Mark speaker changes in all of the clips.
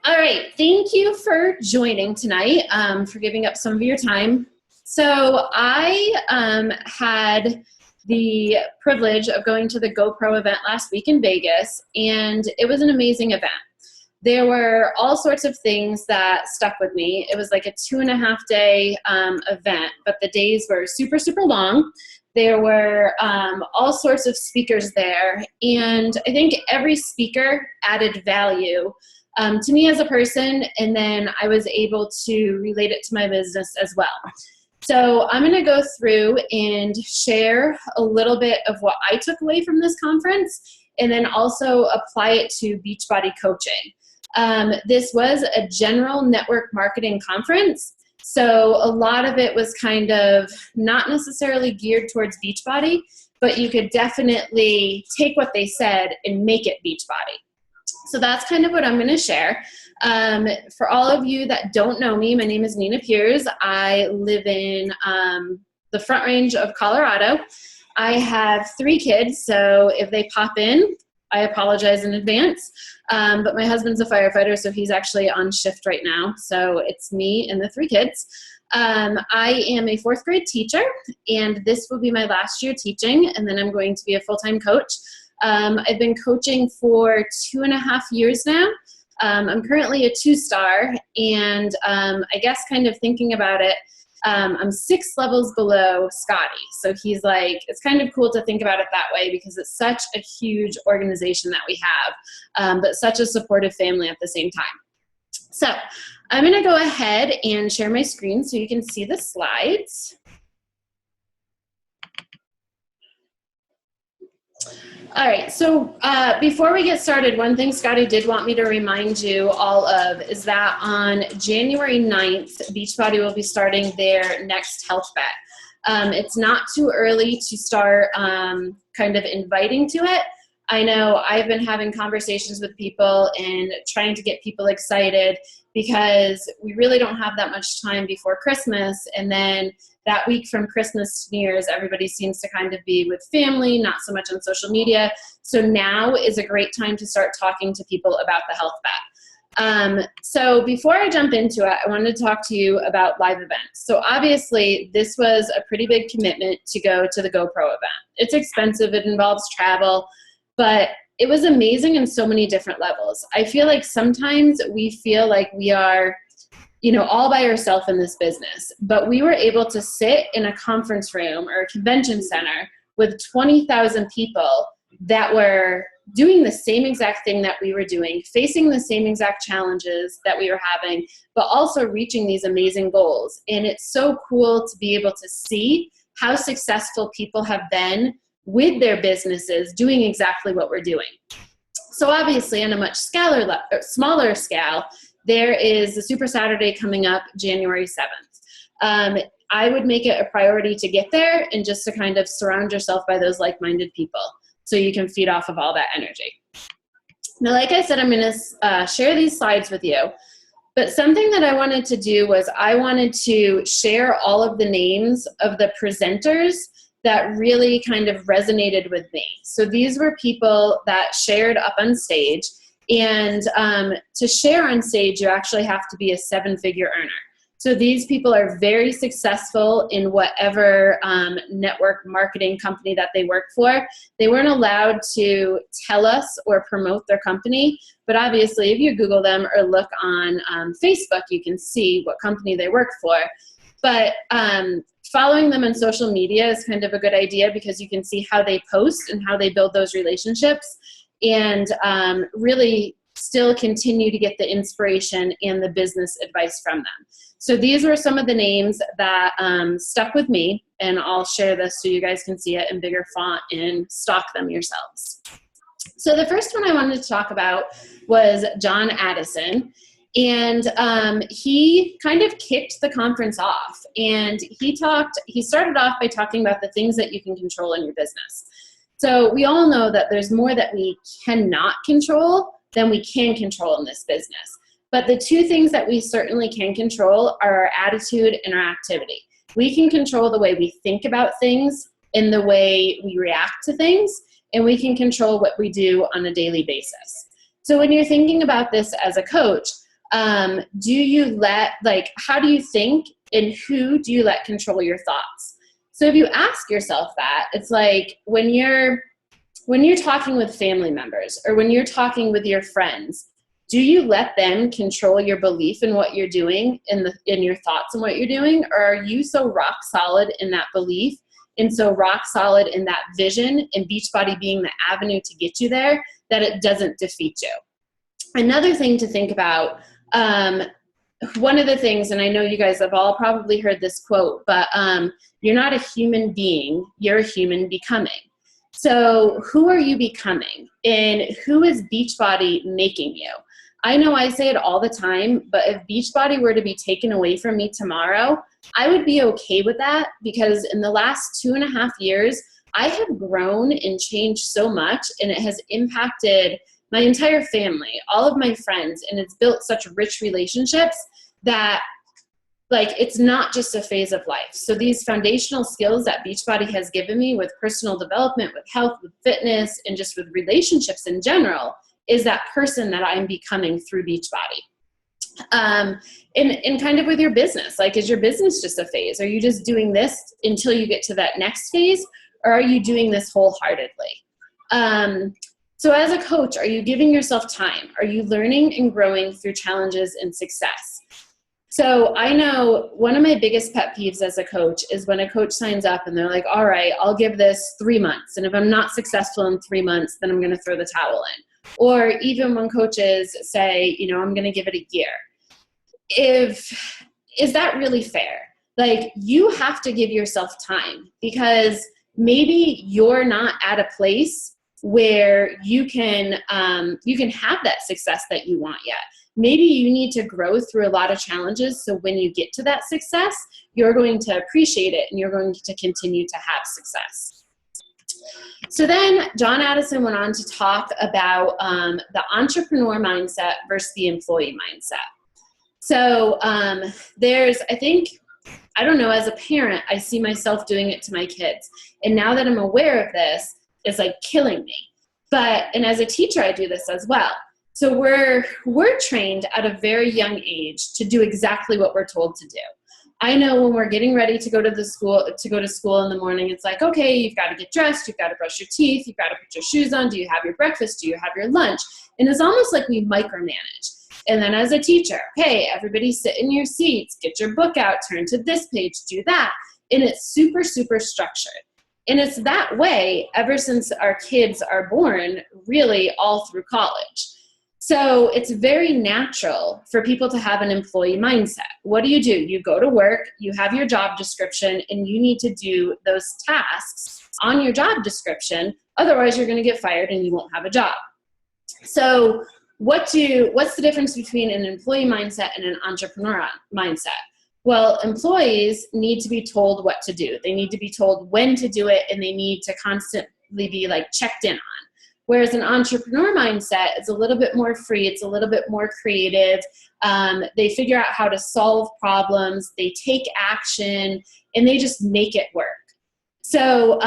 Speaker 1: All right, thank you for joining tonight, for giving up some of your time. So I had the privilege of going to the GoPro event last week in Vegas, and it was an amazing event. There were all sorts of things that stuck with me. It was like a 2.5-day event, but the days were super, super long. There were all sorts of speakers there, and I think every speaker added value to me as a person, and then I was able to relate it to my business as well. So I'm going to go through and share a little bit of what I took away from this conference, and then also apply it to Beachbody coaching. This was a general network marketing conference, so a lot of it was kind of not necessarily geared towards Beachbody, but you could definitely take what they said and make it Beachbody. So that's kind of what I'm going to share. For all of you that don't know me, my name is Nina Piers. I live in the Front Range of Colorado. I have 3 kids, so if they pop in, I apologize in advance. But my husband's a firefighter, so he's actually on shift right now. So it's me and the 3 kids. I am a 4th grade teacher, and this will be my last year teaching, and then I'm going to be a full-time coach. I've been coaching for 2.5 years now. I'm currently a 2-star, and I guess kind of thinking about it, I'm 6 levels below Scotty. So he's like, it's kind of cool to think about it that way because it's such a huge organization that we have, but such a supportive family at the same time. So I'm going to go ahead and share my screen so you can see the slides. All right, so before we get started, one thing Scotty did want me to remind you all of is that on January 9th, Beachbody will be starting their next health bet. It's not too early to start kind of inviting to it. I know I've been having conversations with people and trying to get people excited because we really don't have that much time before Christmas, and then that week from Christmas to New Year's, everybody seems to kind of be with family, not so much on social media. So now is a great time to start talking to people about the health bet. So before I jump into it, I wanted to talk to you about live events. So obviously this was a pretty big commitment to go to the GoPro event. It's expensive, it involves travel, but it was amazing in so many different levels. I feel like sometimes we feel like we are, all by ourselves in this business, but we were able to sit in a conference room or a convention center with 20,000 people that were doing the same exact thing that we were doing, facing the same exact challenges that we were having, but also reaching these amazing goals. And it's so cool to be able to see how successful people have been with their businesses doing exactly what we're doing. So obviously on a much smaller scale, there is the Super Saturday coming up January 7th. I would make it a priority to get there and just to kind of surround yourself by those like-minded people so you can feed off of all that energy. Now, like I said, I'm going to share these slides with you, but something that I wanted to do was I wanted to share all of the names of the presenters that really kind of resonated with me. So these were people that shared up on stage, and to share on stage, you actually have to be a 7-figure earner. So these people are very successful in whatever network marketing company that they work for. They weren't allowed to tell us or promote their company, but obviously if you Google them or look on Facebook, you can see what company they work for. But following them on social media is kind of a good idea because you can see how they post and how they build those relationships, and really still continue to get the inspiration and the business advice from them. So these were some of the names that stuck with me, and I'll share this so you guys can see it in bigger font and stalk them yourselves. So the first one I wanted to talk about was John Addison. And he kind of kicked the conference off, and he started off by talking about the things that you can control in your business. So we all know that there's more that we cannot control than we can control in this business. But the 2 things that we certainly can control are our attitude and our activity. We can control the way we think about things and the way we react to things, and we can control what we do on a daily basis. So when you're thinking about this as a coach, Do you let, like, how do you think and who do you let control your thoughts? So if you ask yourself that, it's like when you're talking with family members or when you're talking with your friends, do you let them control your belief in what you're doing, in your thoughts and what you're doing? Or are you so rock solid in that belief and so rock solid in that vision, and Beachbody being the avenue to get you there, that it doesn't defeat you? Another thing to think about, one of the things, and I know you guys have all probably heard this quote, but you're not a human being, you're a human becoming. So who are you becoming, and who is Beachbody making you? I know I say it all the time, but if Beachbody were to be taken away from me tomorrow, I would be okay with that, because in the last 2.5 years, I have grown and changed so much, and it has impacted my entire family, all of my friends, and it's built such rich relationships that, like, it's not just a phase of life. So these foundational skills that Beachbody has given me with personal development, with health, with fitness, and just with relationships in general, is that person that I'm becoming through Beachbody. And kind of with your business, like, is your business just a phase? Are you just doing this until you get to that next phase, or are you doing this wholeheartedly? So as a coach, are you giving yourself time? Are you learning and growing through challenges and success? So I know one of my biggest pet peeves as a coach is when a coach signs up and they're like, all right, I'll give this 3 months. And if I'm not successful in 3 months, then I'm going to throw the towel in. Or even when coaches say, I'm going to give it a year. Is that really fair? Like, you have to give yourself time, because maybe you're not at a place where you can have that success that you want yet. Maybe you need to grow through a lot of challenges, so when you get to that success, you're going to appreciate it and you're going to continue to have success. So then John Addison went on to talk about the entrepreneur mindset versus the employee mindset. So I don't know, as a parent, I see myself doing it to my kids. And now that I'm aware of this, it's like killing me. And as a teacher, I do this as well. So we're trained at a very young age to do exactly what we're told to do. I know when we're getting ready to go to school in the morning, it's like, okay, you've got to get dressed, you've got to brush your teeth, you've got to put your shoes on, do you have your breakfast, do you have your lunch? And it's almost like we micromanage. And then as a teacher, hey, everybody sit in your seats, get your book out, turn to this page, do that. And it's super, super structured. And it's that way ever since our kids are born, really all through college. So it's very natural for people to have an employee mindset. What do? You go to work, you have your job description, and you need to do those tasks on your job description. Otherwise, you're going to get fired and you won't have a job. So what's the difference between an employee mindset and an entrepreneur mindset? Well, employees need to be told what to do. They need to be told when to do it, and they need to constantly be like checked in on. Whereas an entrepreneur mindset is a little bit more free. It's a little bit more creative. They figure out how to solve problems. They take action, and they just make it work. So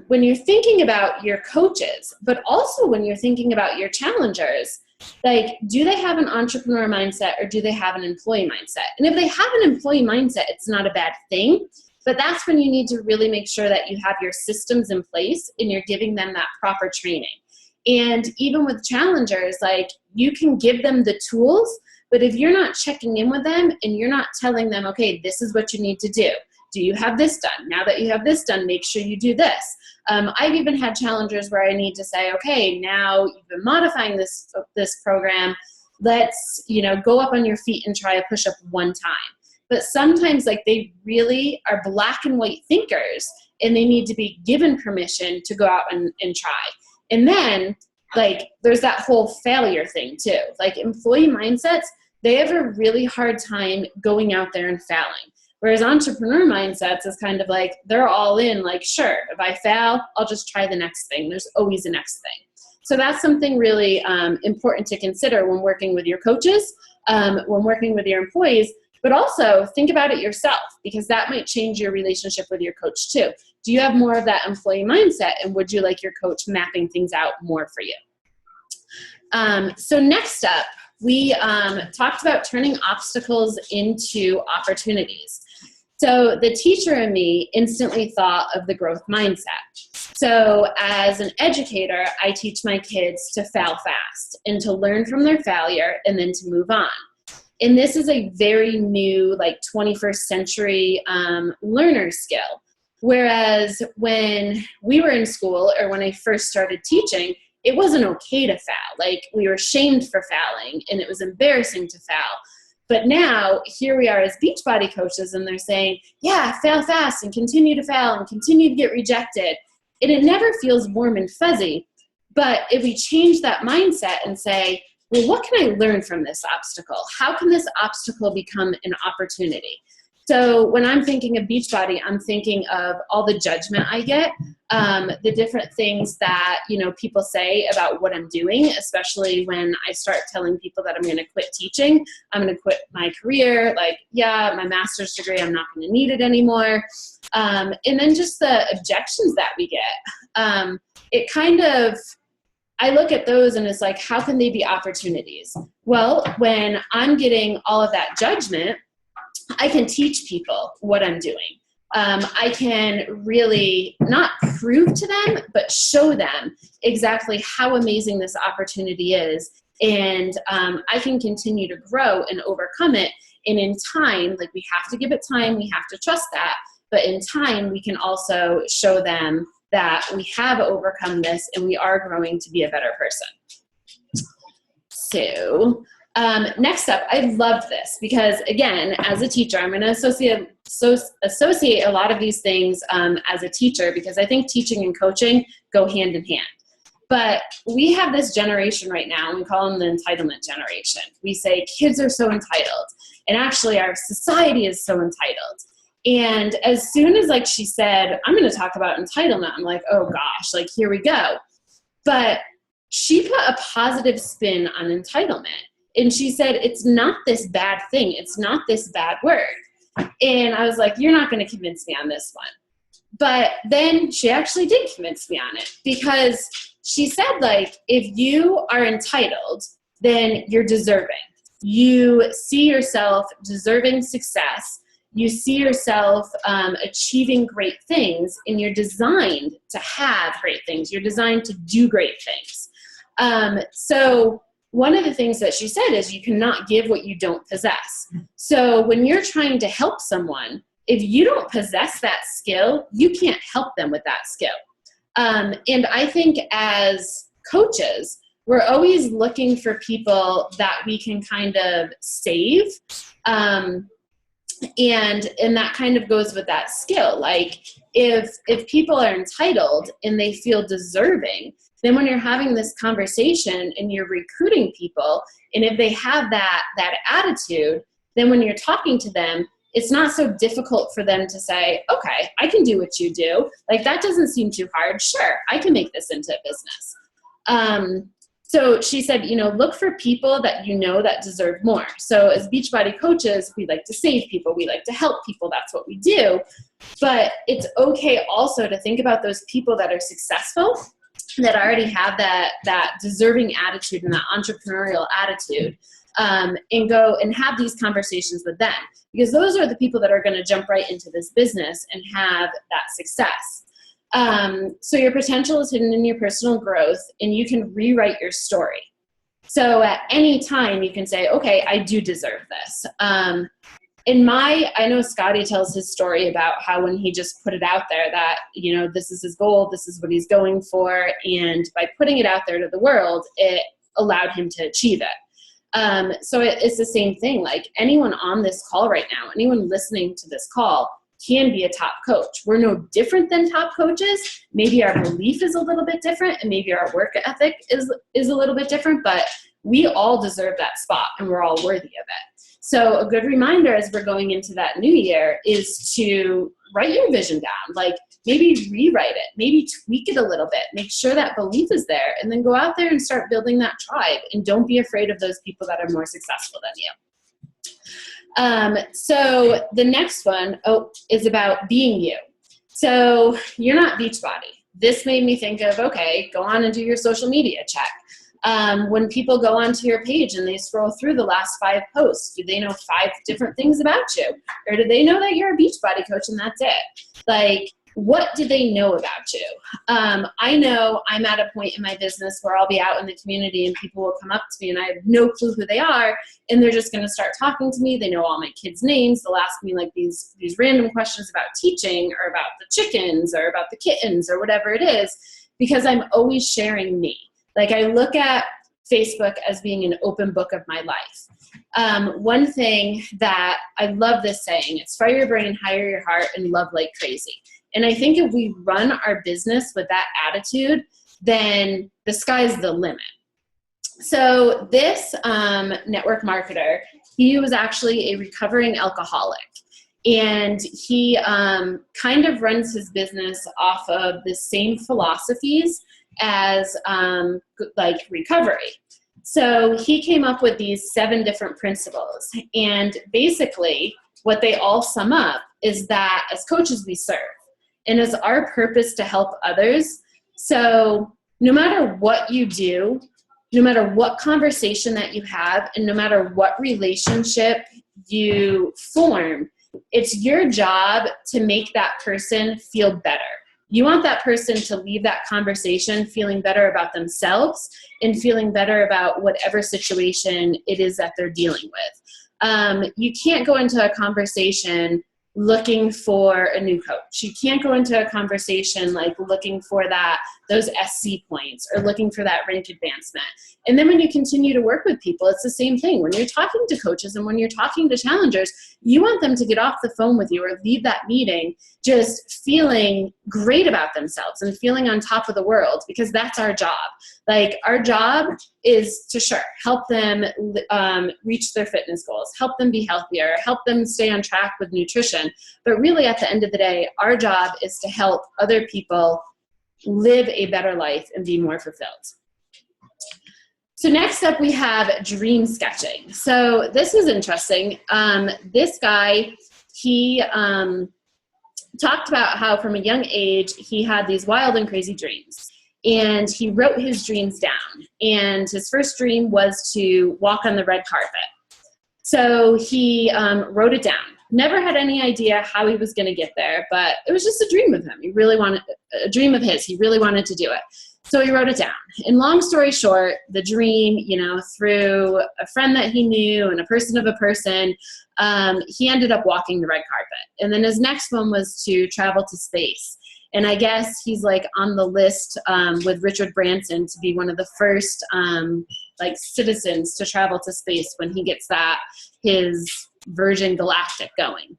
Speaker 1: when you're thinking about your coaches, but also when you're thinking about your challengers, like, do they have an entrepreneur mindset or do they have an employee mindset? And if they have an employee mindset, it's not a bad thing. But that's when you need to really make sure that you have your systems in place and you're giving them that proper training. And even with challengers, like, you can give them the tools, but if you're not checking in with them and you're not telling them, okay, this is what you need to do. Do you have this done? Now that you have this done, make sure you do this. I've even had challengers where I need to say, okay, now you've been modifying this program. Let's, go up on your feet and try a push-up one time. But sometimes, like, they really are black and white thinkers, and they need to be given permission to go out and try. And then, like, there's that whole failure thing too. Like, employee mindsets, they have a really hard time going out there and failing. Whereas entrepreneur mindsets is kind of like, they're all in, like, sure, if I fail, I'll just try the next thing. There's always a next thing. So that's something really important to consider when working with your coaches, when working with your employees, but also think about it yourself, because that might change your relationship with your coach too. Do you have more of that employee mindset, and would you like your coach mapping things out more for you? So next up, we talked about turning obstacles into opportunities. So the teacher in me instantly thought of the growth mindset. So as an educator, I teach my kids to fail fast and to learn from their failure and then to move on. And this is a very new, like 21st century learner skill. Whereas when we were in school or when I first started teaching, it wasn't okay to foul. Like we were shamed for fouling and it was embarrassing to foul. But now here we are as Beachbody coaches and they're saying, yeah, fail fast and continue to fail and continue to get rejected. And it never feels warm and fuzzy. But if we change that mindset and say, well, what can I learn from this obstacle? How can this obstacle become an opportunity? So when I'm thinking of Beachbody, I'm thinking of all the judgment I get, the different things that, people say about what I'm doing, especially when I start telling people that I'm going to quit teaching. I'm going to quit my career. Like, yeah, my master's degree, I'm not going to need it anymore. And then just the objections that we get. It kind of, I look at those and it's like, how can they be opportunities? Well, when I'm getting all of that judgment, I can teach people what I'm doing. I can really not prove to them, but show them exactly how amazing this opportunity is. And I can continue to grow and overcome it. And in time, like we have to give it time, we have to trust that. But in time, we can also show them that we have overcome this and we are growing to be a better person. So next up, I loved this because, again, as a teacher, I'm going to associate a lot of these things as a teacher because I think teaching and coaching go hand in hand. But we have this generation right now, and we call them the entitlement generation. We say kids are so entitled, and actually our society is so entitled. And as soon as she said, I'm going to talk about entitlement, I'm like, oh gosh, here we go. But she put a positive spin on entitlement. And she said, it's not this bad thing. It's not this bad word. And I was like, you're not going to convince me on this one. But then she actually did convince me on it because she said, if you are entitled, then you're deserving. You see yourself deserving success. You see yourself achieving great things, and you're designed to have great things. You're designed to do great things. So one of the things that she said is you cannot give what you don't possess. So when you're trying to help someone, if you don't possess that skill, you can't help them with that skill. And I think as coaches, we're always looking for people that we can kind of save. And that kind of goes with that skill. If people are entitled and they feel deserving, then when you're having this conversation and you're recruiting people, and if they have that attitude, then when you're talking to them, it's not so difficult for them to say, okay, I can do what you do. That doesn't seem too hard. Sure, I can make this into a business. So she said, look for people that that deserve more. So as Beachbody coaches, we like to save people. We like to help people. That's what we do. But it's okay also to think about those people that are successful, that already have that deserving attitude and that entrepreneurial attitude, and go and have these conversations with them. Because those are the people that are going to jump right into this business and have that success. So your potential is hidden in your personal growth, and you can rewrite your story. So at any time you can say, okay, I do deserve this. I know Scotty tells his story about how when he just put it out there that, this is his goal, this is what he's going for. And by putting it out there to the world, it allowed him to achieve it. So it's the same thing. Anyone on this call right now, anyone listening to this call can be a top coach. We're no different than top coaches. Maybe our belief is a little bit different, and maybe our work ethic is a little bit different, but we all deserve that spot and we're all worthy of it. So a good reminder as we're going into that new year is to write your vision down, maybe rewrite it, maybe tweak it a little bit, make sure that belief is there, and then go out there and start building that tribe. And don't be afraid of those people that are more successful than you. So the next one is about being you. So you're not Beachbody. This made me think of, okay, go on and do your social media check. When people go onto your page and they scroll through the last 5 posts, do they know 5 different things about you? Or do they know that you're a Beachbody coach and that's it? Like, what do they know about you? I know I'm at a point in my business where I'll be out in the community and people will come up to me and I have no clue who they are, and they're just going to start talking to me. They know all my kids' names. They'll ask me like these random questions about teaching or about the chickens or about the kittens or whatever it is, because I'm always sharing me. Like, I look at Facebook as being an open book of my life. One thing that I love this saying, it's fire your brain, hire your heart, and love like crazy. And I think if we run our business with that attitude, then the sky's the limit. So this network marketer, he was actually a recovering alcoholic. And he kind of runs his business off of the same philosophies as like recovery. So he came up with these 7 different principles. And basically what they all sum up is that as coaches we serve. And it's our purpose to help others. So no matter what you do, no matter what conversation that you have, and no matter what relationship you form, it's your job to make that person feel better. You want that person to leave that conversation feeling better about themselves and feeling better about whatever situation it is that they're dealing with. You can't go into a conversation looking for a new coach. You can't go into a conversation like looking for those SC points or looking for that rank advancement. And then when you continue to work with people, it's the same thing. When you're talking to coaches and when you're talking to challengers, you want them to get off the phone with you or leave that meeting just feeling great about themselves and feeling on top of the world, because that's our job. Like, our job is to help them reach their fitness goals, help them be healthier, help them stay on track with nutrition. But really at the end of the day, our job is to help other people live a better life and be more fulfilled. So next up we have dream sketching. So this was interesting. This guy, he talked about how from a young age he had these wild and crazy dreams. And he wrote his dreams down. And his first dream was to walk on the red carpet. So he wrote it down. Never had any idea how he was going to get there, but it was just a dream of him. He really wanted a dream of his. He really wanted to do it. So he wrote it down. And long story short, the dream, through a friend that he knew and a person of a person, he ended up walking the red carpet. And then his next one was to travel to space. And I guess he's like on the list with Richard Branson to be one of the first citizens to travel to space when he gets his Virgin Galactic going.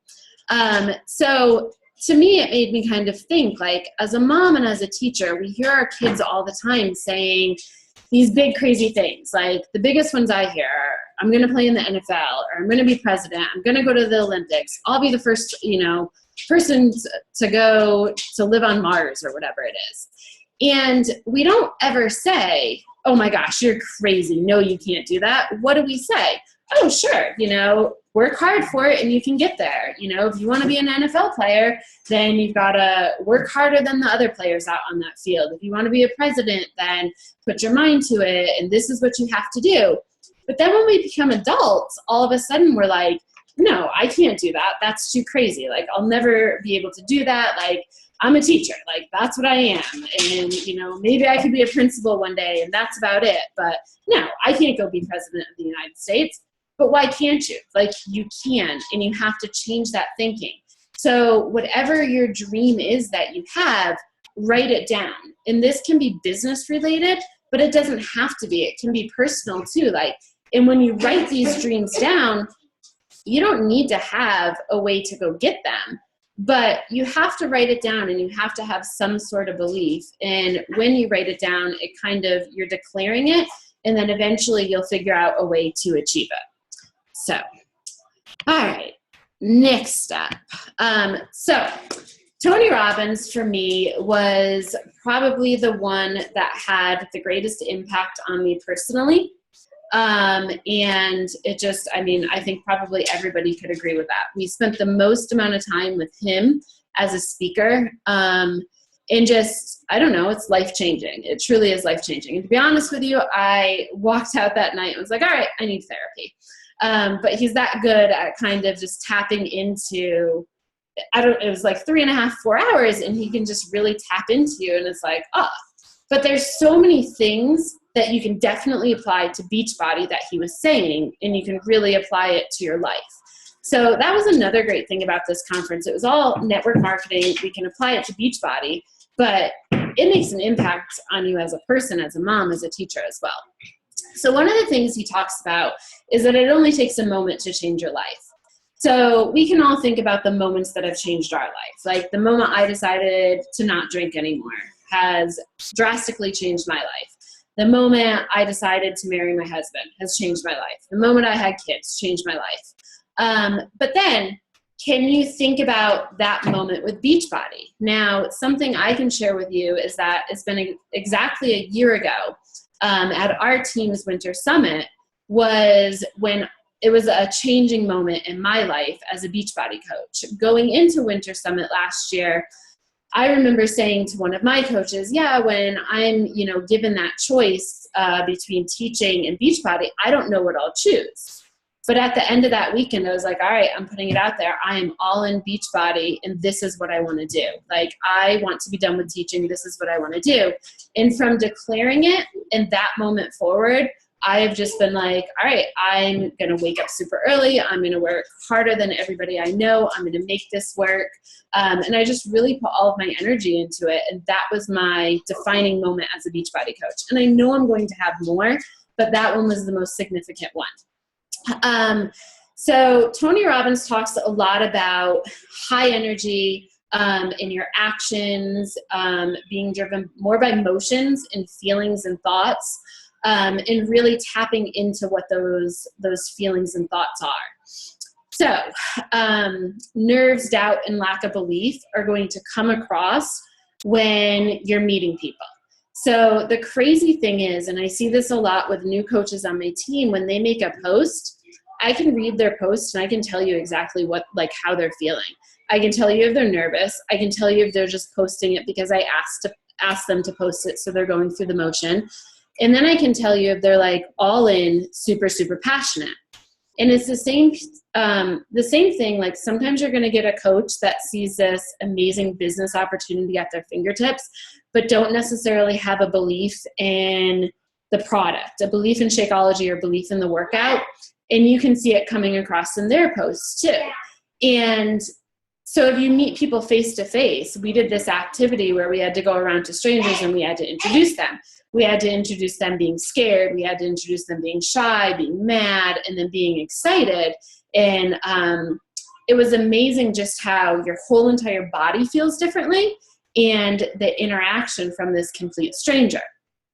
Speaker 1: So to me, it made me kind of think, like, as a mom and as a teacher, we hear our kids all the time saying these big crazy things. Like, the biggest ones I hear are, I'm going to play in the NFL, or I'm going to be president, I'm going to go to the Olympics, I'll be the first, person to go to live on Mars, or whatever it is. And we don't ever say, oh my gosh, you're crazy, no, you can't do that. What do we say? Oh, sure, work hard for it and you can get there. If you want to be an NFL player, then you've got to work harder than the other players out on that field. If you want to be a president, then put your mind to it, and this is what you have to do. But then when we become adults, all of a sudden we're like, no, I can't do that. That's too crazy. Like, I'll never be able to do that. Like, I'm a teacher. Like, that's what I am. And, maybe I could be a principal one day and that's about it. But no, I can't go be president of the United States. But why can't you? Like, you can, and you have to change that thinking. So whatever your dream is that you have, write it down. And this can be business related, but it doesn't have to be. It can be personal too. And when you write these dreams down, you don't need to have a way to go get them, but you have to write it down and you have to have some sort of belief. And when you write it down, you're declaring it, and then eventually you'll figure out a way to achieve it. So, all right, next up. So Tony Robbins for me was probably the one that had the greatest impact on me personally. And it just, I think probably everybody could agree with that. We spent the most amount of time with him as a speaker. And just, I don't know, it's life-changing. It truly is life-changing. And to be honest with you, I walked out that night and was like, all right, I need therapy. But he's that good at kind of just tapping into, it was like 3.5, 4 hours, and he can just really tap into you. And it's like, but there's so many things that you can definitely apply to Beachbody that he was saying, and you can really apply it to your life. So that was another great thing about this conference. It was all network marketing. We can apply it to Beachbody, but it makes an impact on you as a person, as a mom, as a teacher as well. So one of the things he talks about is that it only takes a moment to change your life. So we can all think about the moments that have changed our life. Like the moment I decided to not drink anymore has drastically changed my life. The moment I decided to marry my husband has changed my life. The moment I had kids changed my life. But then, can you think about that moment with Beachbody? Now, something I can share with you is that it's been exactly a year ago at our team's Winter Summit was when it was a changing moment in my life as a Beachbody coach. Going into Winter Summit last year, I remember saying to one of my coaches, yeah, when I'm, given that choice between teaching and Beachbody, I don't know what I'll choose. But at the end of that weekend, I was like, all right, I'm putting it out there. I am all in Beachbody, and this is what I want to do. Like, I want to be done with teaching. This is what I want to do. And from declaring it in that moment forward, I have just been like, all right, I'm going to wake up super early. I'm going to work harder than everybody I know. I'm going to make this work. And I just really put all of my energy into it. And that was my defining moment as a Beachbody coach. And I know I'm going to have more, but that one was the most significant one. So Tony Robbins talks a lot about high energy in your actions, being driven more by emotions and feelings and thoughts, and really tapping into what those feelings and thoughts are. So nerves, doubt, and lack of belief are going to come across when you're meeting people. So the crazy thing is, and I see this a lot with new coaches on my team, when they make a post, I can read their post and I can tell you exactly how they're feeling. I can tell you if they're nervous. I can tell you if they're just posting it because I asked them to post it, so they're going through the motion. And then I can tell you if they're like all in, super, super passionate. And it's the same thing. Like sometimes you're going to get a coach that sees this amazing business opportunity at their fingertips, but don't necessarily have a belief in the product, a belief in Shakeology or belief in the workout. And you can see it coming across in their posts too. And so if you meet people face to face, we did this activity where we had to go around to strangers and we had to introduce them. We had to introduce them being scared. We had to introduce them being shy, being mad, and then being excited. And it was amazing just how your whole entire body feels differently and the interaction from this complete stranger.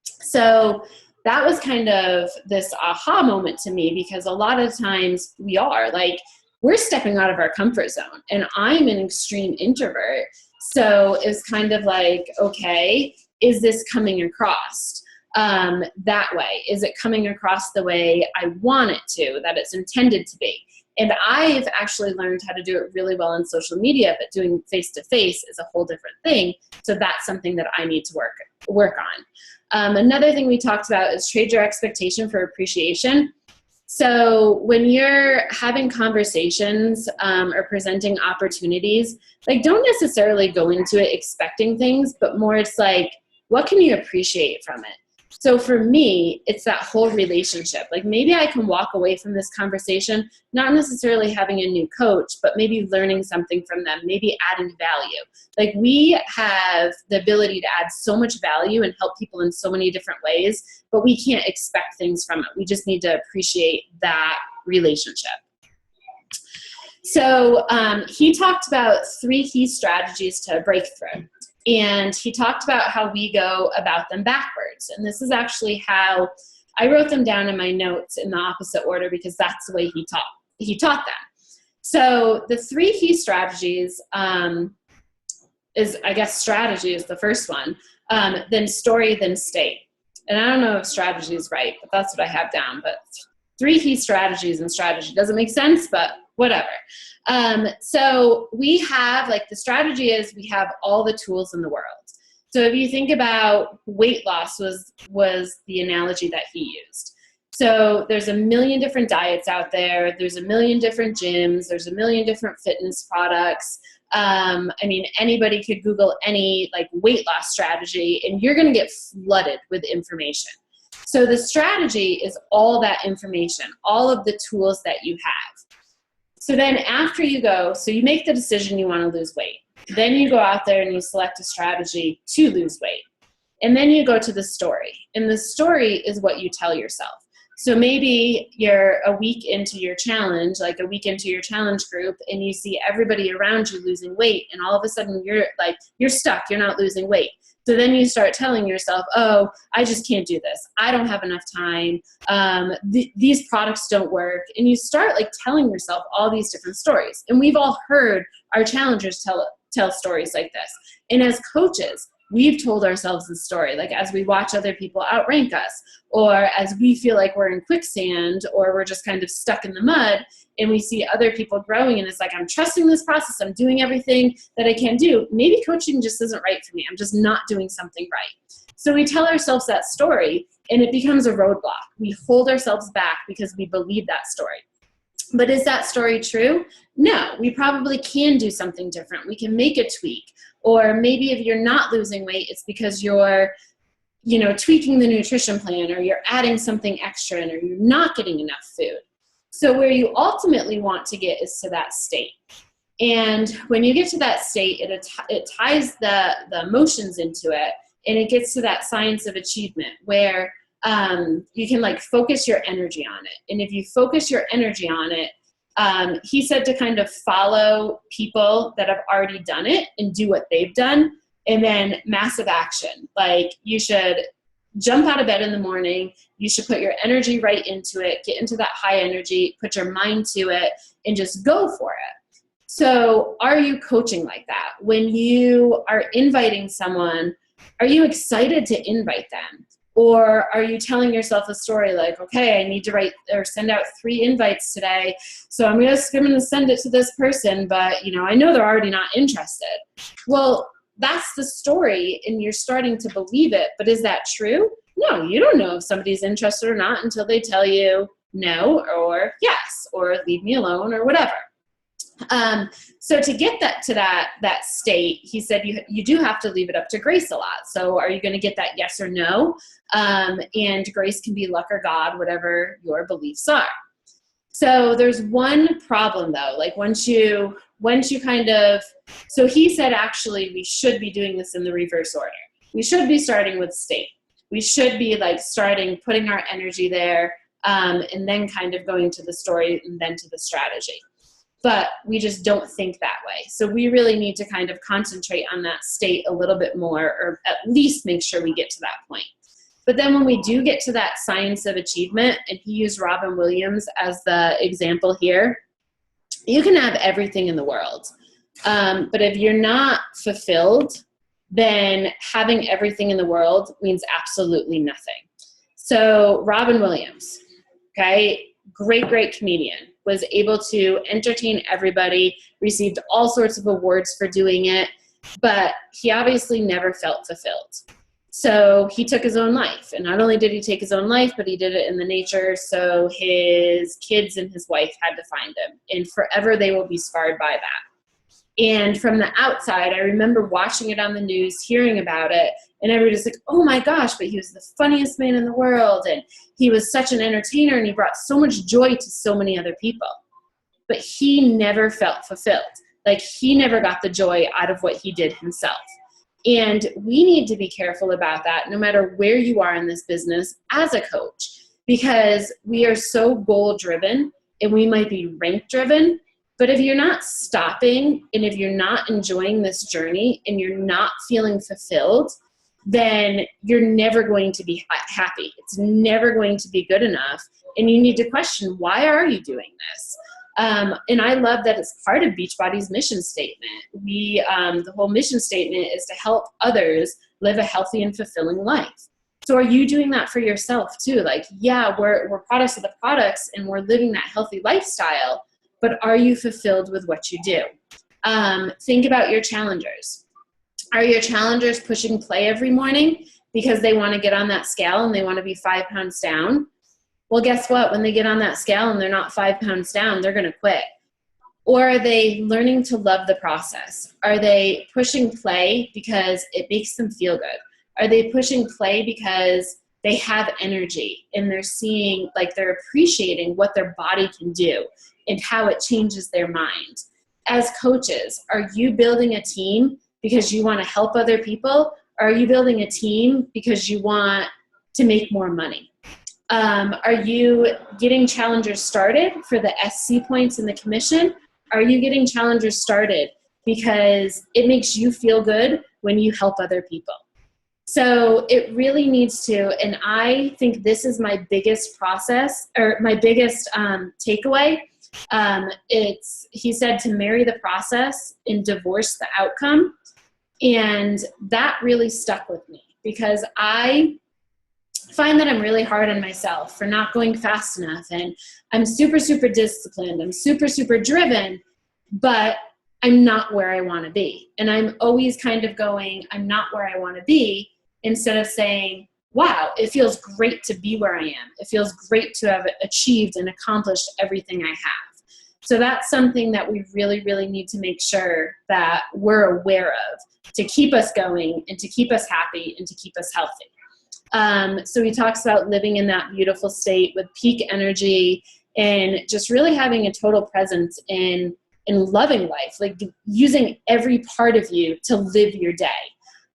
Speaker 1: So that was kind of this aha moment to me, because a lot of times we're stepping out of our comfort zone, and I'm an extreme introvert. So it's kind of like, okay, is this coming across that way? Is it coming across the way I want it to, that it's intended to be? And I've actually learned how to do it really well on social media, but doing face-to-face is a whole different thing. So that's something that I need to work on. Another thing we talked about is trade your expectation for appreciation. So when you're having conversations or presenting opportunities, don't necessarily go into it expecting things, but more it's like, what can you appreciate from it? So for me, it's that whole relationship. Maybe I can walk away from this conversation, not necessarily having a new coach, but maybe learning something from them, maybe adding value. We have the ability to add so much value and help people in so many different ways, but we can't expect things from it. We just need to appreciate that relationship. So he talked about 3 key strategies to breakthrough. And he talked about how we go about them backwards. And this is actually how I wrote them down in my notes in the opposite order, because that's the way he taught them. So the 3 key strategies strategy is the first one, then story, then state. And I don't know if strategy is right, but that's what I have down. But 3 key strategies and strategy doesn't make sense, but whatever. So we have, the strategy is we have all the tools in the world. So if you think about weight loss was the analogy that he used. So there's a million different diets out there. There's a million different gyms. There's a million different fitness products. I mean, anybody could Google any like weight loss strategy and you're going to get flooded with information. So the strategy is all that information, all of the tools that you have. So then after you go, so you make the decision you want to lose weight. Then you go out there and you select a strategy to lose weight. And then you go to the story. And the story is what you tell yourself. So maybe you're a week into your challenge, like a week into your challenge group, and you see everybody around you losing weight, and all of a sudden you're stuck, you're not losing weight. So then you start telling yourself, oh, I just can't do this. I don't have enough time. These products don't work. And you start like telling yourself all these different stories. And we've all heard our challengers tell stories like this. And as coaches, we've told ourselves the story, like as we watch other people outrank us, or as we feel like we're in quicksand, or we're just kind of stuck in the mud, and we see other people growing, and it's like, I'm trusting this process, I'm doing everything that I can do. Maybe coaching just isn't right for me. I'm just not doing something right. So we tell ourselves that story, and it becomes a roadblock. We hold ourselves back because we believe that story. But is that story true? No, we probably can do something different. We can make a tweak. Or maybe if you're not losing weight, it's because you're, tweaking the nutrition plan, or you're adding something extra in, or you're not getting enough food. So where you ultimately want to get is to that state. And when you get to that state, it ties the emotions into it, and it gets to that science of achievement where you can like focus your energy on it. And if you focus your energy on it, he said to kind of follow people that have already done it and do what they've done, and then massive action. Like you should jump out of bed in the morning. You should put your energy right into it, get into that high energy, put your mind to it, and just go for it. So are you coaching like that? When you are inviting someone, are you excited to invite them? Or are you telling yourself a story like, okay, I need to write or send out 3 invites today, so I'm going to send it to this person, but I know they're already not interested. Well, that's the story, and you're starting to believe it, but is that true? No, you don't know if somebody's interested or not until they tell you no, or yes, or leave me alone, or whatever. So to get to that state, he said you do have to leave it up to grace a lot. So are you going to get that yes or no? And grace can be luck or God, whatever your beliefs are. So there's one problem though, like once you so he said, actually, we should be doing this in the reverse order. We should be starting with state. We should be like putting our energy there, and then kind of going to the story and then to the strategy. But we just don't think that way. So we really need to kind of concentrate on that state a little bit more, or at least make sure we get to that point. But then when we do get to that science of achievement, and he used Robin Williams as the example here, you can have everything in the world. But if you're not fulfilled, then having everything in the world means absolutely nothing. So Robin Williams, okay, great comedian, was able to entertain everybody, received all sorts of awards for doing it, but he obviously never felt fulfilled. So he took his own life. And not only did he take his own life, but he did it in the nature, so his kids and his wife had to find him. And forever they will be scarred by that. And from the outside, I remember watching it on the news, hearing about it, and everybody's like, oh my gosh, but he was the funniest man in the world, and he was such an entertainer, and he brought so much joy to so many other people. But he never felt fulfilled. Like he never got the joy out of what he did himself. And we need to be careful about that no matter where you are in this business as a coach, because we are so goal driven and we might be rank driven. But if you're not stopping, and if you're not enjoying this journey, and you're not feeling fulfilled, then you're never going to be happy. It's never going to be good enough. And you need to question, why are you doing this? And I love that it's part of Beachbody's mission statement. The whole mission statement is to help others live a healthy and fulfilling life. So are you doing that for yourself too? Like, yeah, we're products of the products, and we're living that healthy lifestyle, but are you fulfilled with what you do? Think about your challengers. Are your challengers pushing play every morning because they want to get on that scale and they want to be 5 pounds down? Well, guess what? When they get on that scale and they're not 5 pounds down, they're going to quit. Or are they learning to love the process? Are they pushing play because it makes them feel good? Are they pushing play because they have energy and they're seeing, like, they're appreciating what their body can do and how it changes their mind? As coaches, are you building a team because you want to help other people? Or are you building a team because you want to make more money? Are you getting challengers started for the SC points and the commission? Are you getting challengers started because it makes you feel good when you help other people? So it really needs to, and I think this is my biggest process, or my biggest takeaway. He said to marry the process and divorce the outcome. And that really stuck with me because I find that I'm really hard on myself for not going fast enough. And I'm super, super disciplined. I'm super, super driven, but I'm not where I want to be. And I'm always kind of going, I'm not where I want to be, instead of saying, wow, it feels great to be where I am. It feels great to have achieved and accomplished everything I have. So that's something that we really, really need to make sure that we're aware of to keep us going and to keep us happy and to keep us healthy. So he talks about living in that beautiful state with peak energy and just really having a total presence in loving life, like using every part of you to live your day.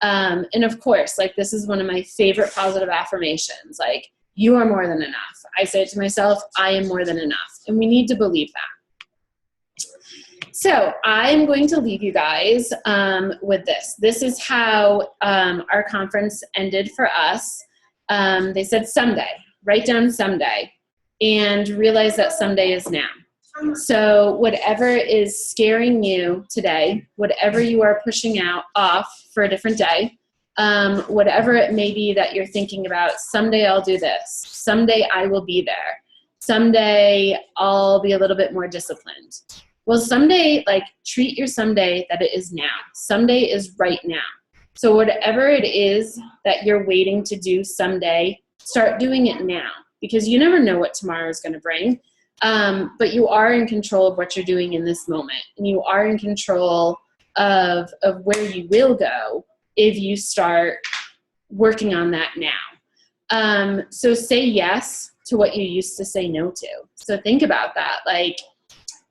Speaker 1: And of course, like, this is one of my favorite positive affirmations, like, you are more than enough. I say it to myself, I am more than enough. And we need to believe that. So I'm going to leave you guys with this. This is how our conference ended for us. They said someday, write down someday, and realize that someday is now. So whatever is scaring you today, whatever you are pushing off for a different day, whatever it may be that you're thinking about, someday I'll do this, someday I will be there, someday I'll be a little bit more disciplined. Well, someday, like, treat your someday that it is now. Someday is right now. So whatever it is that you're waiting to do someday, start doing it now, because you never know what tomorrow is going to bring. But you are in control of what you're doing in this moment, and you are in control of where you will go if you start working on that now. So say yes to what you used to say no to. So think about that. Like,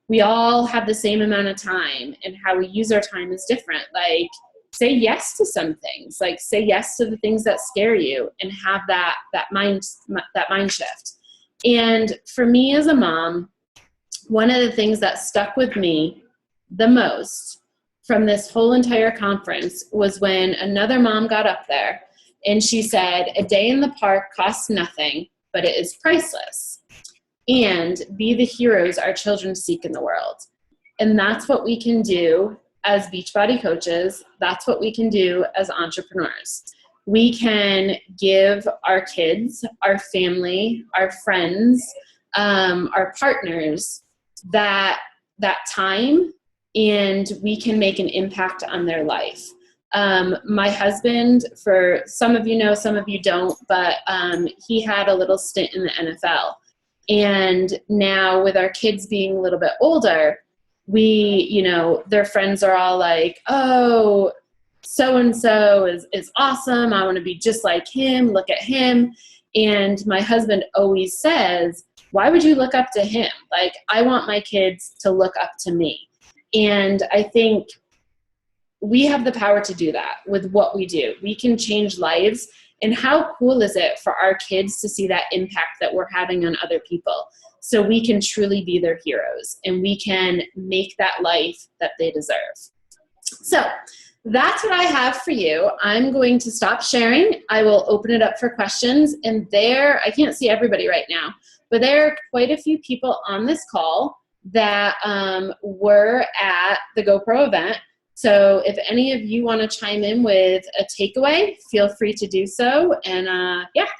Speaker 1: we all have the same amount of time, and how we use our time is different. Like, say yes to some things. Like, say yes to the things that scare you, and have that mind shift. And for me as a mom, one of the things that stuck with me the most from this whole entire conference was when another mom got up there and she said, a day in the park costs nothing, but it is priceless. And be the heroes our children seek in the world. And that's what we can do as Beachbody coaches. That's what we can do as entrepreneurs. We can give our kids, our family, our friends, our partners that time, and we can make an impact on their life. My husband, for some of you know, some of you don't, but he had a little stint in the NFL. And now with our kids being a little bit older, their friends are all like, oh, so-and-so is awesome. I want to be just like him. Look at him. And my husband always says, why would you look up to him? Like, I want my kids to look up to me. And I think we have the power to do that with what we do. We can change lives. And how cool is it for our kids to see that impact that we're having on other people? So we can truly be their heroes, and we can make that life that they deserve. So that's what I have for you. I'm going to stop sharing. I will open it up for questions. And I can't see everybody right now, but there are quite a few people on this call that were at the GoPro event. So if any of you want to chime in with a takeaway, feel free to do so. And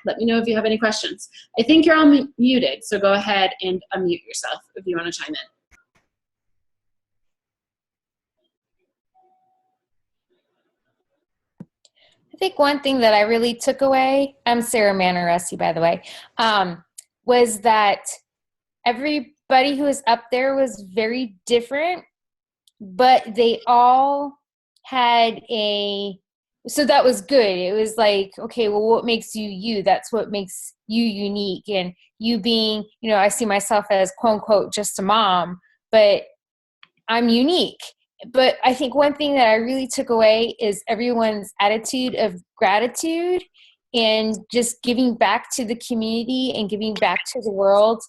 Speaker 1: let me know if you have any questions. I think you're all muted, so go ahead and unmute yourself if you want to chime in.
Speaker 2: think one thing that I really took away, I'm Sarah Manaresi, by the way, was that everybody who was up there was very different, but they all had so that was good. It was like, okay, well, what makes you you? That's what makes you unique. And you being, I see myself as quote unquote just a mom, but I'm unique. But I think one thing that I really took away is everyone's attitude of gratitude and just giving back to the community and giving back to the world.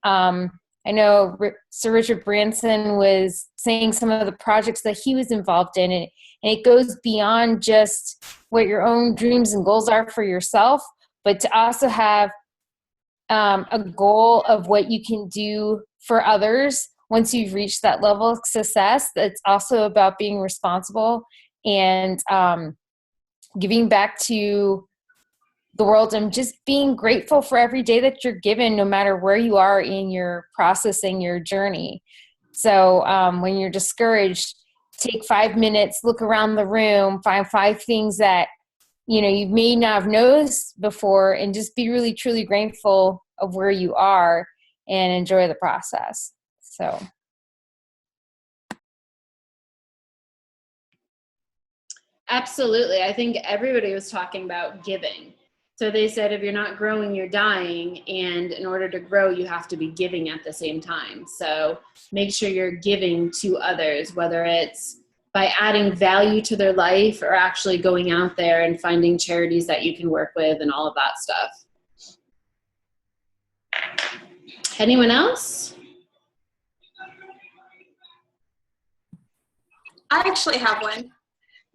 Speaker 2: I know Sir Richard Branson was saying some of the projects that he was involved in, and it goes beyond just what your own dreams and goals are for yourself, but to also have a goal of what you can do for others once you've reached that level of success. That's also about being responsible and giving back to the world and just being grateful for every day that you're given, no matter where you are in your processing your journey. So when you're discouraged, take 5 minutes, look around the room, find 5 things that you may not have noticed before, and just be really truly grateful of where you are and enjoy the process. So
Speaker 1: absolutely. I think everybody was talking about giving. So they said, if you're not growing, you're dying. And in order to grow, you have to be giving at the same time. So make sure you're giving to others, whether it's by adding value to their life or actually going out there and finding charities that you can work with and all of that stuff. Anyone else?
Speaker 3: I actually have one.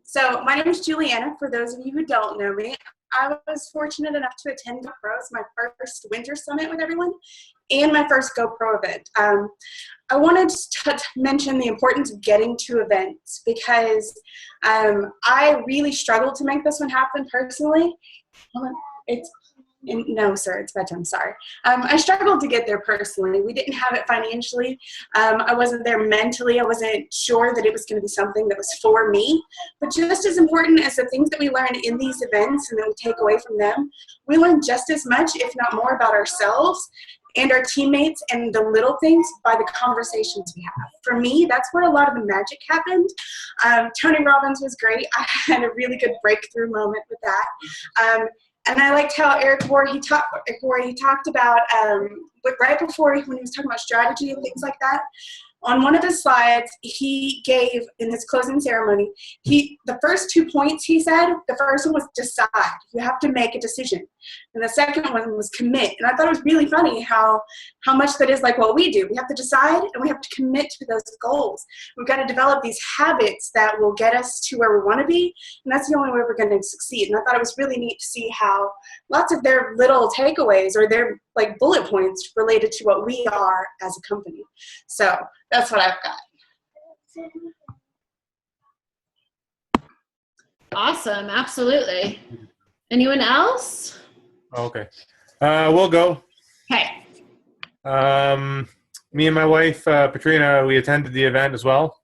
Speaker 3: So my name is Juliana. For those of you who don't know me, I was fortunate enough to attend GoPro's, my first winter summit with everyone, and my first GoPro event. I wanted to mention the importance of getting to events because I really struggled to make this one happen personally. No, sir, it's bedtime, sorry. I struggled to get there personally. We didn't have it financially. I wasn't there mentally. I wasn't sure that it was going to be something that was for me. But just as important as the things that we learn in these events and that we take away from them, we learn just as much, if not more, about ourselves and our teammates and the little things by the conversations we have. For me, that's where a lot of the magic happened. Tony Robbins was great. I had a really good breakthrough moment with that. And I liked how Eric Ward, he talked about, right before when he was talking about strategy and things like that, on one of his slides, he gave, in his closing ceremony, the first 2 points he said, the first one was decide. You have to make a decision. And the second one was commit. And I thought it was really funny how much that is like what we do. We have to decide and we have to commit to those goals. We've got to develop these habits that will get us to where we want to be. And that's the only way we're going to succeed. And I thought it was really neat to see how lots of their little takeaways or their like bullet points related to what we are as a company. So that's what I've got.
Speaker 1: Awesome. Absolutely. Anyone else?
Speaker 4: Okay. We'll go.
Speaker 1: Okay.
Speaker 4: Me and my wife, Patrina, we attended the event as well.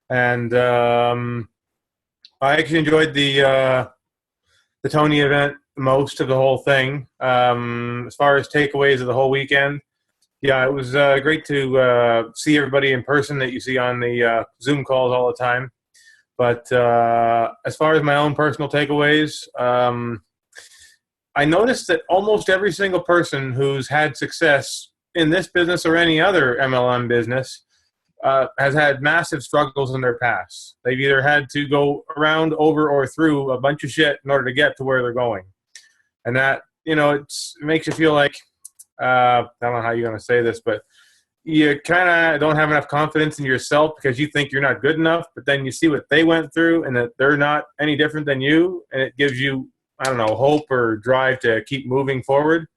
Speaker 4: And I actually enjoyed the Tony event most of the whole thing. As far as takeaways of the whole weekend, yeah, it was great to see everybody in person that you see on the Zoom calls all the time. But as far as my own personal takeaways, I noticed that almost every single person who's had success in this business or any other MLM business has had massive struggles in their past. They've either had to go around, over, or through a bunch of shit in order to get to where they're going. And that, it makes you feel like, I don't know how you're going to say this, but you kind of don't have enough confidence in yourself because you think you're not good enough, but then you see what they went through and that they're not any different than you, and it gives you, I don't know, hope or drive to keep moving forward.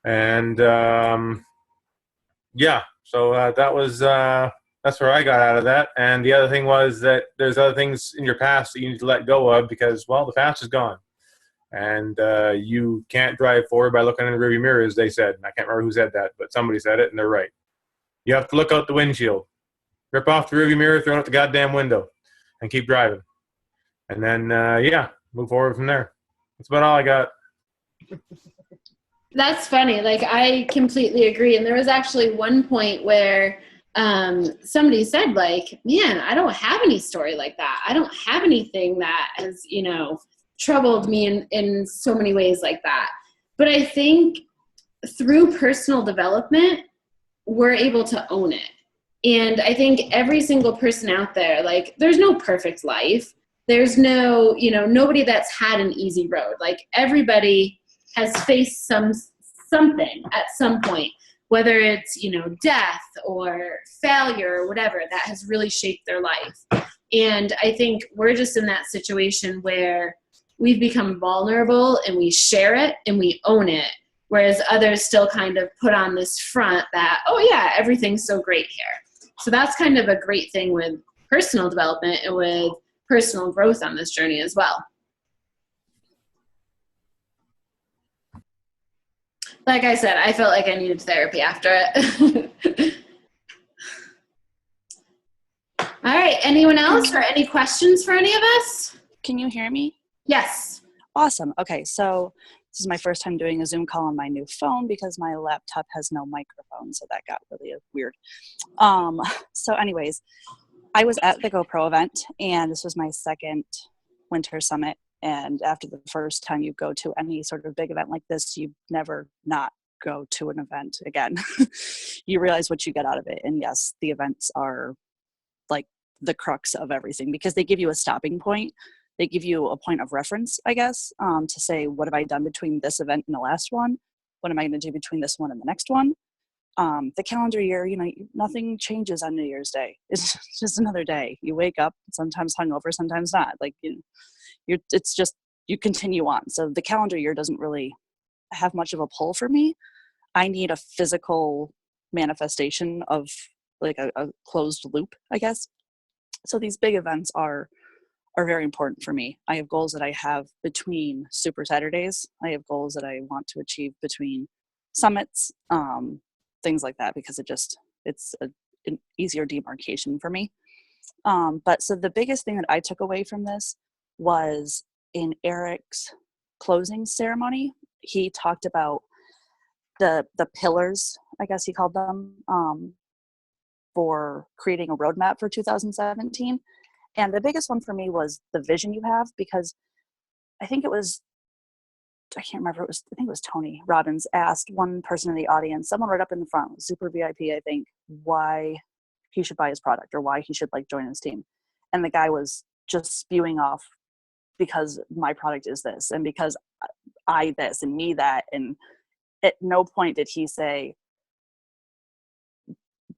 Speaker 4: And yeah, so that was that's where I got out of that. And the other thing was that there's other things in your past that you need to let go of because, well, the past is gone. And you can't drive forward by looking in the rearview mirror, as they said. And I can't remember who said that, but somebody said it, and they're right. You have to look out the windshield, rip off the rearview mirror, throw it out the goddamn window, and keep driving. And then, yeah, move forward from there. That's about all I got.
Speaker 1: That's funny. Like, I completely agree. And there was actually one point where somebody said, like, man, I don't have any story like that. I don't have anything that has, troubled me in so many ways like that. But I think through personal development, we're able to own it. And I think every single person out there, like, there's no perfect life. There's no, nobody that's had an easy road. Like, everybody has faced something at some point, whether it's, death or failure or whatever, that has really shaped their life. And I think we're just in that situation where we've become vulnerable and we share it and we own it. Whereas others still kind of put on this front that, oh yeah, everything's so great here. So that's kind of a great thing with personal development and with personal growth on this journey as well. Like I said, I felt like I needed therapy after it. All right. Anyone else or any questions for any of us?
Speaker 5: Can you hear me?
Speaker 1: Yes.
Speaker 5: Awesome. Okay. So this is my first time doing a Zoom call on my new phone because my laptop has no microphone. So that got really weird. So anyways, I was at the GoPro event and this was my second winter summit. And after the first time you go to any sort of big event like this, you never not go to an event again. You realize what you get out of it. And yes, the events are like the crux of everything because they give you a stopping point. They give you a point of reference, I guess, to say, what have I done between this event and the last one? What am I going to do between this one and the next one? The calendar year, nothing changes on New Year's Day. It's just another day. You wake up, sometimes hungover, sometimes not. Like, it's just, you continue on. So the calendar year doesn't really have much of a pull for me. I need a physical manifestation of like a closed loop, I guess. So these big events are very important for me. I have goals that I have between Super Saturdays. I have goals that I want to achieve between summits, things like that, because it's an easier demarcation for me. But so the biggest thing that I took away from this was in Eric's closing ceremony, he talked about the pillars, I guess he called them, for creating a roadmap for 2017. And the biggest one for me was the vision you have, because I think it was, I can't remember, I think it was Tony Robbins asked one person in the audience, someone right up in the front, super VIP, I think, why he should buy his product or why he should join his team. And the guy was just spewing off, because my product is this, and because I this, and me that. And at no point did he say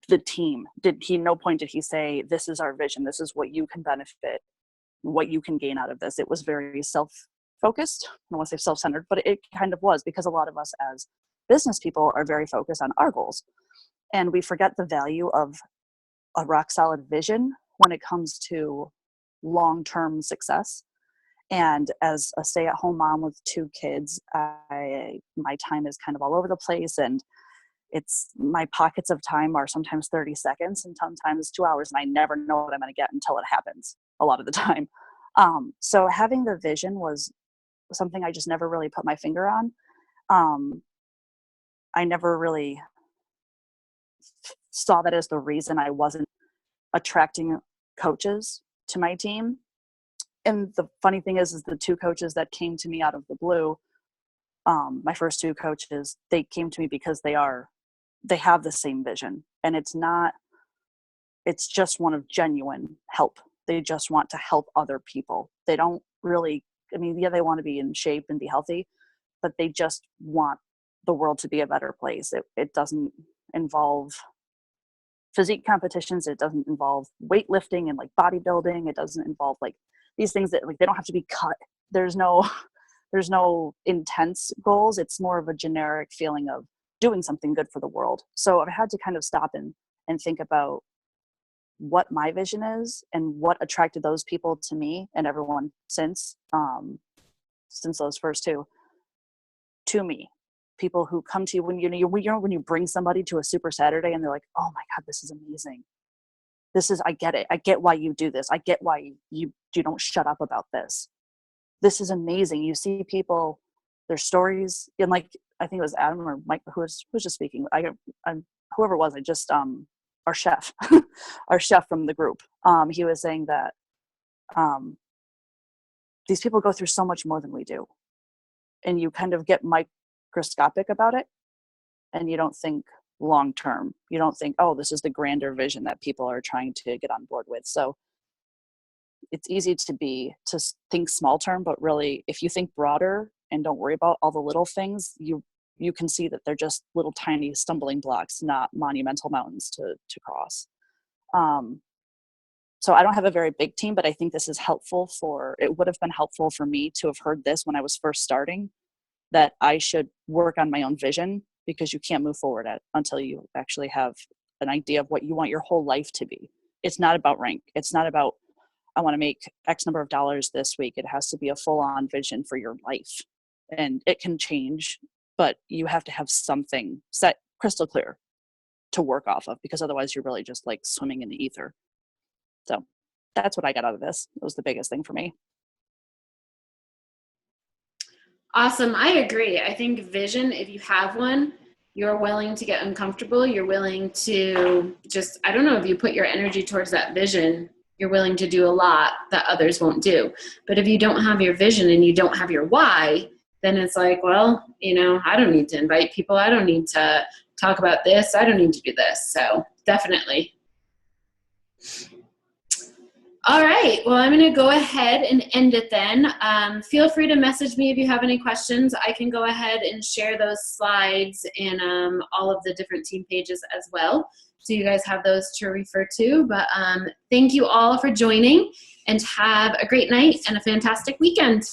Speaker 5: the team. No point did he say, this is our vision, this is what you can benefit, what you can gain out of this. It was very self-focused. I don't want to say self-centered, but it kind of was, because a lot of us as business people are very focused on our goals. And we forget the value of a rock solid vision when it comes to long-term success. And as a stay-at-home mom with 2 kids, my time is kind of all over the place, and my pockets of time are sometimes 30 seconds and sometimes 2 hours, and I never know what I'm going to get until it happens a lot of the time. So having the vision was something I just never really put my finger on. I never really saw that as the reason I wasn't attracting coaches to my team. And the funny thing is the 2 coaches that came to me out of the blue, my first 2 coaches, they came to me because they have the same vision. And it's just one of genuine help. They just want to help other people. They don't really, they want to be in shape and be healthy, but they just want the world to be a better place. It doesn't involve physique competitions. It doesn't involve weightlifting and bodybuilding. It doesn't involve these things that they don't have to be cut. There's no intense goals. It's more of a generic feeling of doing something good for the world. So I've had to kind of stop and think about what my vision is and what attracted those people to me and everyone since those first 2 to me. People who come to you when you bring somebody to a Super Saturday and they're like, oh my God, this is amazing. I get it. I get why you do this. I get why you don't shut up about this. this is amazing. You see people, their stories, and like, I think it was Adam or Mike who was just speaking. Whoever it was, our chef, our chef from the group, he was saying that these people go through so much more than we do. And you kind of get microscopic about it, and you don't think long term. You don't think, oh, this is the grander vision that people are trying to get on board with. So it's easy to think small term, but really, if you think broader and don't worry about all the little things, you can see that they're just little tiny stumbling blocks, not monumental mountains to cross. So I don't have a very big team, but I think this is helpful it would have been helpful for me to have heard this when I was first starting, that I should work on my own vision, because you can't move forward until you actually have an idea of what you want your whole life to be. It's not about rank. It's not about, I want to make X number of dollars this week. It has to be a full-on vision for your life. And it can change, but you have to have something set crystal clear to work off of, because otherwise you're really just like swimming in the ether. So that's what I got out of this. It was the biggest thing for me.
Speaker 1: Awesome. I agree. I think vision, if you have one, you're willing to get uncomfortable. You're willing to just, I don't know, if you put your energy towards that vision, you're willing to do a lot that others won't do. But if you don't have your vision and you don't have your why, then it's like, well, I don't need to invite people. I don't need to talk about this. I don't need to do this. So definitely. All right. Well, I'm going to go ahead and end it then. Feel free to message me if you have any questions. I can go ahead and share those slides in all of the different team pages as well, so you guys have those to refer to. But thank you all for joining, and have a great night and a fantastic weekend.